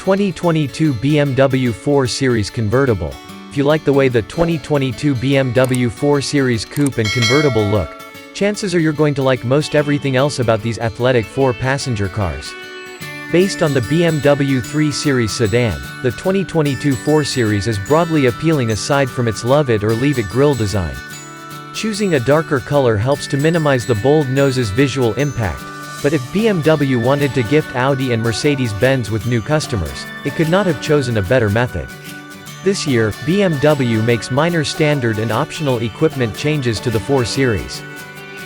2022 BMW 4 Series Convertible. If you like the way the 2022 BMW 4 Series Coupe and Convertible look, chances are you're going to like most everything else about these athletic 4-passenger cars. Based on the BMW 3 Series sedan, the 2022 4 Series is broadly appealing aside from its love it or leave it grille design. Choosing a darker color helps to minimize the bold nose's visual impact, but if BMW wanted to gift Audi and Mercedes-Benz with new customers, it could not have chosen a better method. This year, BMW makes minor standard and optional equipment changes to the 4 Series.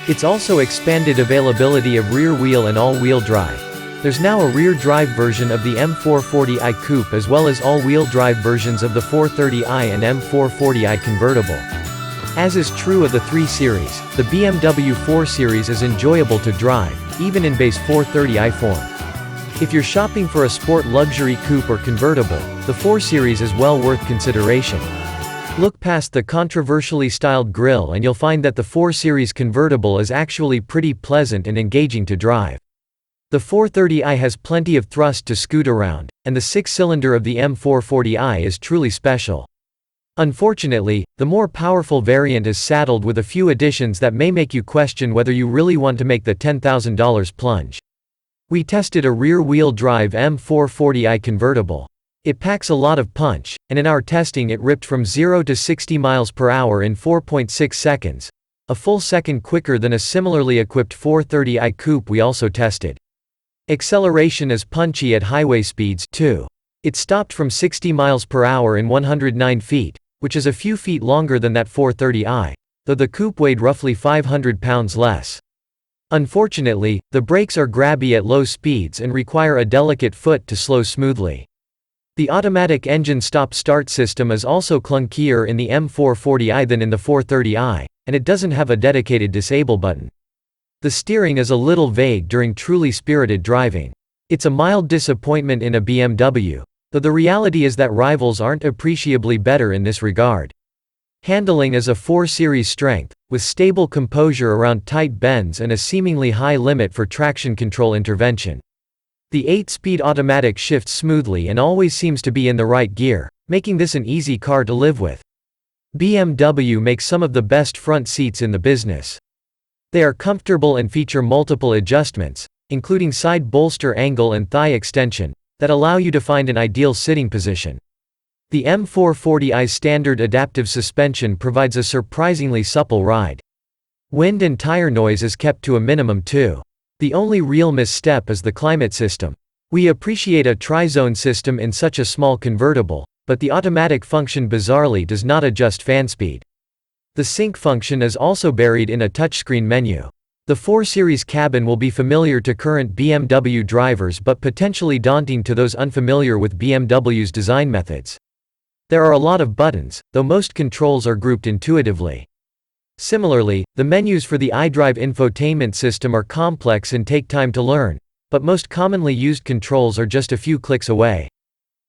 It's also expanded availability of rear-wheel and all-wheel drive. There's now a rear-drive version of the M440i Coupe as well as all-wheel drive versions of the 430i and M440i Convertible. As is true of the 3 Series, the BMW 4 Series is enjoyable to drive, even in base 430i form. If you're shopping for a sport luxury coupe or convertible, the 4 Series is well worth consideration. Look past the controversially styled grille and you'll find that the 4 Series Convertible is actually pretty pleasant and engaging to drive. The 430i has plenty of thrust to scoot around, and the 6-cylinder of the M440i is truly special. Unfortunately, the more powerful variant is saddled with a few additions that may make you question whether you really want to make the $10,000 plunge. We tested a rear-wheel drive M440i convertible. It packs a lot of punch, and in our testing it ripped from 0 to 60 miles per hour in 4.6 seconds, a full second quicker than a similarly equipped 430i coupe we also tested. Acceleration is punchy at highway speeds, too. It stopped from 60 miles per hour in 109 feet, which is a few feet longer than that 430i, though the coupe weighed roughly 500 pounds less. Unfortunately, the brakes are grabby at low speeds and require a delicate foot to slow smoothly. The automatic engine stop-start system is also clunkier in the M440i than in the 430i, and it doesn't have a dedicated disable button. The steering is a little vague during truly spirited driving. It's a mild disappointment in a BMW, though the reality is that rivals aren't appreciably better in this regard. Handling is a 4 Series strength, with stable composure around tight bends and a seemingly high limit for traction control intervention. The 8-speed automatic shifts smoothly and always seems to be in the right gear, making this an easy car to live with. BMW makes some of the best front seats in the business. They are comfortable and feature multiple adjustments, including side bolster angle and thigh extension, that allow you to find an ideal sitting position. The M440i's standard adaptive suspension provides a surprisingly supple ride. Wind and tire noise is kept to a minimum too. The only real misstep is the climate system. We appreciate a tri-zone system in such a small convertible, but the automatic function bizarrely does not adjust fan speed. The sync function is also buried in a touchscreen menu. The 4 Series cabin will be familiar to current BMW drivers but potentially daunting to those unfamiliar with BMW's design methods. There are a lot of buttons, though most controls are grouped intuitively. Similarly, the menus for the iDrive infotainment system are complex and take time to learn, but most commonly used controls are just a few clicks away.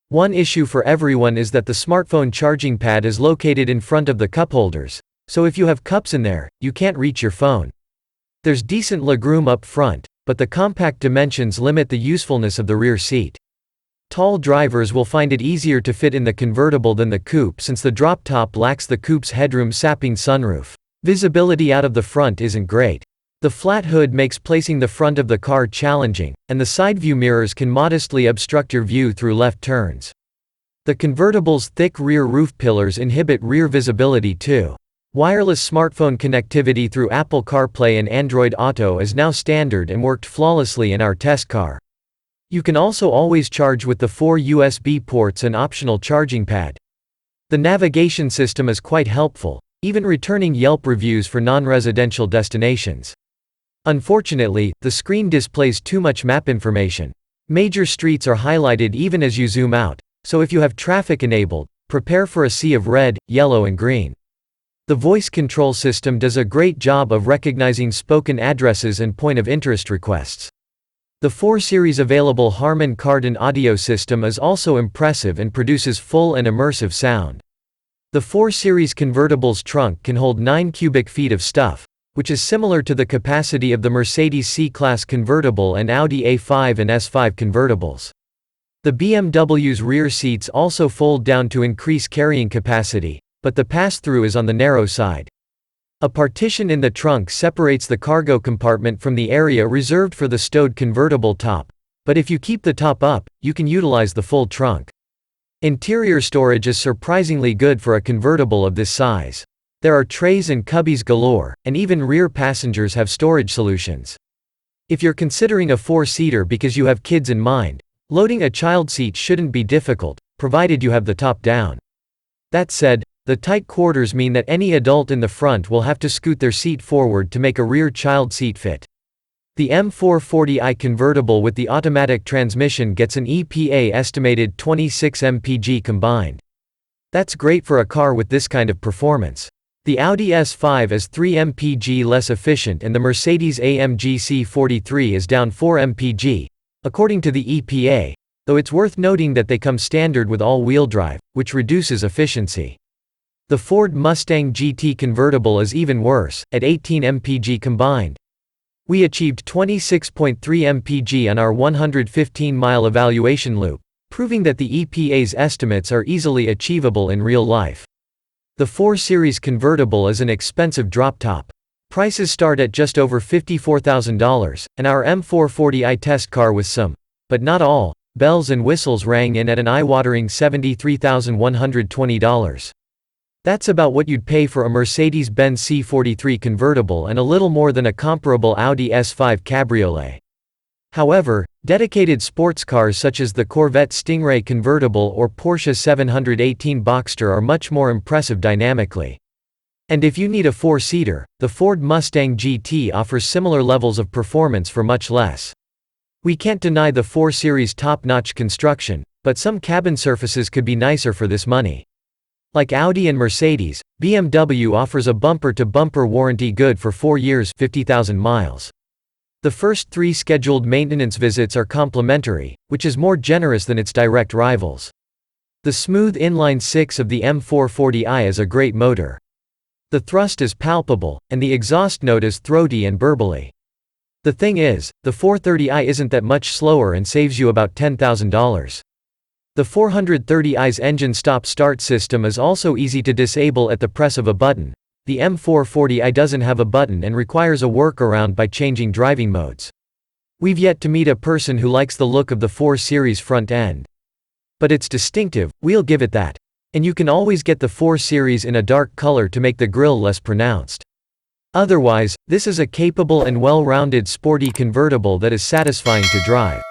One issue for everyone is that the smartphone charging pad is located in front of the cup holders, so if you have cups in there, you can't reach your phone. There's decent legroom up front, but the compact dimensions limit the usefulness of the rear seat. Tall drivers will find it easier to fit in the convertible than the coupe since the drop top lacks the coupe's headroom-sapping sunroof. Visibility out of the front isn't great. The flat hood makes placing the front of the car challenging, and the side view mirrors can modestly obstruct your view through left turns. The convertible's thick rear roof pillars inhibit rear visibility too. Wireless smartphone connectivity through Apple CarPlay and Android Auto is now standard and worked flawlessly in our test car. You can also always charge with the 4 USB ports and optional charging pad. The navigation system is quite helpful, even returning Yelp reviews for non-residential destinations. Unfortunately, the screen displays too much map information. Major streets are highlighted even as you zoom out, so if you have traffic enabled, prepare for a sea of red, yellow and green. The voice control system does a great job of recognizing spoken addresses and point of interest requests. The 4 Series available Harman Kardon audio system is also impressive and produces full and immersive sound. The 4 Series Convertible's trunk can hold 9 cubic feet of stuff, which is similar to the capacity of the Mercedes C-Class convertible and Audi A5 and S5 convertibles. The BMW's rear seats also fold down to increase carrying capacity, but the pass-through is on the narrow side. A partition in the trunk separates the cargo compartment from the area reserved for the stowed convertible top, but if you keep the top up, you can utilize the full trunk. Interior storage is surprisingly good for a convertible of this size. There are trays and cubbies galore, and even rear passengers have storage solutions. If you're considering a four-seater because you have kids in mind, loading a child seat shouldn't be difficult, provided you have the top down. That said, the tight quarters mean that any adult in the front will have to scoot their seat forward to make a rear child seat fit. The M440i convertible with the automatic transmission gets an EPA estimated 26 mpg combined. That's great for a car with this kind of performance. The Audi S5 is 3 mpg less efficient and the Mercedes-AMG C43 is down 4 mpg, according to the EPA, though it's worth noting that they come standard with all-wheel drive, which reduces efficiency. The Ford Mustang GT convertible is even worse, at 18 mpg combined. We achieved 26.3 mpg on our 115-mile evaluation loop, proving that the EPA's estimates are easily achievable in real life. The 4 Series Convertible is an expensive drop-top. Prices start at just over $54,000, and our M440i test car with some, but not all, bells and whistles rang in at an eye-watering $73,120. That's about what you'd pay for a Mercedes-Benz C43 convertible and a little more than a comparable Audi S5 cabriolet. However, dedicated sports cars such as the Corvette Stingray convertible or Porsche 718 Boxster are much more impressive dynamically. And if you need a four-seater, the Ford Mustang GT offers similar levels of performance for much less. We can't deny the 4 Series top-notch construction, but some cabin surfaces could be nicer for this money. Like Audi and Mercedes, BMW offers a bumper-to-bumper warranty good for 4 years, 50,000 miles. The first 3 scheduled maintenance visits are complimentary, which is more generous than its direct rivals. The smooth inline-6 of the M440i is a great motor. The thrust is palpable, and the exhaust note is throaty and burbly. The thing is, the 430i isn't that much slower and saves you about $10,000. The 430i's engine stop-start system is also easy to disable at the press of a button. The M440i doesn't have a button and requires a workaround by changing driving modes. We've yet to meet a person who likes the look of the 4 Series front end. But it's distinctive, we'll give it that. And you can always get the 4 Series in a dark color to make the grille less pronounced. Otherwise, this is a capable and well-rounded sporty convertible that is satisfying to drive.